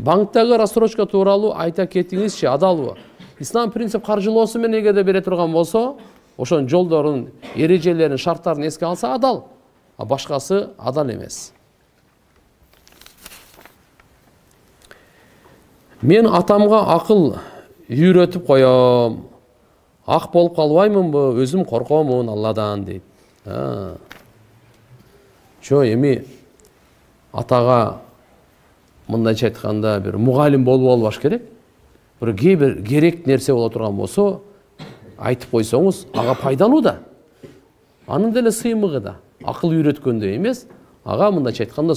Банктагы рассрочка тууралуу айта кетиңизчи, адалбы? Ислам принцип каржылоосу менен эгерде бере турган болсо, ошонун жолдорун, эрежелерин, шарттарын эске алса адал. А башкасы адал эмес. Мен атамга акыл үйрөтүп коем. Ак болуп калбаймынбы? Өзүм коркомун Алладан дейт. Жо эми атага мындайча айтканда бир мугалим болуп албаш керек. Бир кээ керек нерсе боло турган болсо айтып койсоңуз, ага пайдалуу да. Анын деле сыймыгы да. Акыл үйрөткөндөй эмес, ага мындайча айтканда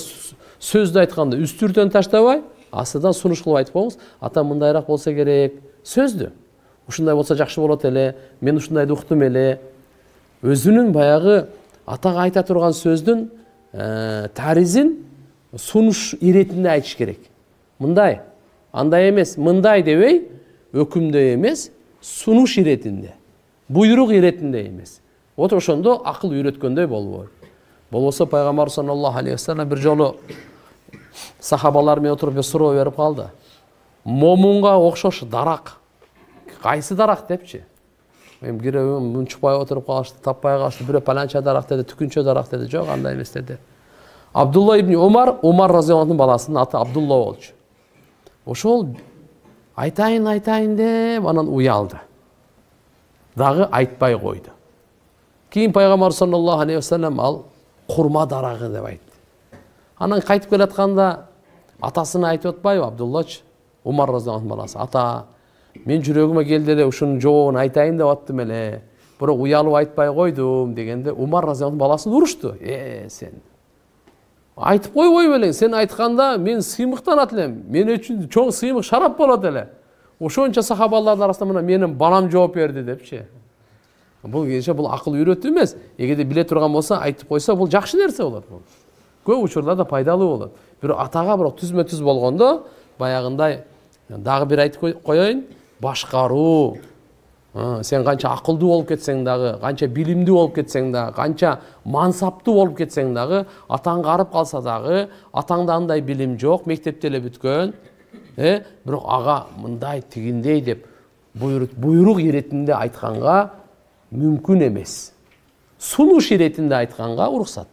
сөздү айтканда үстүртөн таштабай, астыдан сунуш кылып айтып коюңуз. Ата мындайраак болсо керек. Сөздү. Ушундай болсо жакшы болот эле, мен ушундайды уктум эле. Өзүнүн баягы атага айта турган сөздүн таризин сунуш иретинде айтыш керек. Мындай, андай эмес, мындай дебей, өкүмдөй эмес, сунуш иретинде. Буйрук иретинде эмес. Вот ошондо акыл үйрөткөндөй болбойт. Болбосо пайгамбар саллаллаху алейхи вассалам бир жолу сахабалар менен отуруп суроо берип калды. Момунга окшош дарак. Кайсы дарак депчи? Мен бирөө мунчукпай отуруп калышты, таппай калышты, бирөө паланча дарак деди, түкүнчө дарак деди. Жок, андай эмес деди. Абдулла ибн Умар разияллаху анхунун баласынын аты Абдулла болчу. Ошол айтайын деп анан уялды. Дагы айтпай койду. Кийин пайгамбар саллаллаху алейхи вассалам ал курма дарагы деп айтты. Анан кайтып келатканда атасына айтып атпайбы Абдуллачы? Умар разияллаху анхунун баласы. Ата, мен жүрөгүмө келди эле ушунун жообун айтайын деп аттым эле. Бирок уялып айтпай койдум дегенде Умар разияллаху анхунун баласын урушту. Сен айтып койбойбу элең? Сен айтканда мен сыймыктанат элем. Мен үчүн чоң сыймык шарап болот эле. Ошончо сахабалардын арасында мына менин балам жооп берди депчи. Бул акыл үйрөтүү эмес. Эгерде биле турган болсо, айтып койсо, бул жакшы нерсе болот. Көп учурларда пайдалуу болот. Бирок атага бирок түзмө-түз болгондо, баягындай дагы бир айтып коеюн, башкаруу. Сен канча акылдуу болуп кетсең дагы, канча билимдүү болуп кетсең дагы, канча мансаптуу болуп кетсең дагы, атаң карып калса дагы, атаңда андай билим жок, мектепте эле бүткөн, бирок ага мындай тигиндей деп буйрук иретинде айтканга мүмкүн эмес. Сунуш иретинде айтканга уруксат.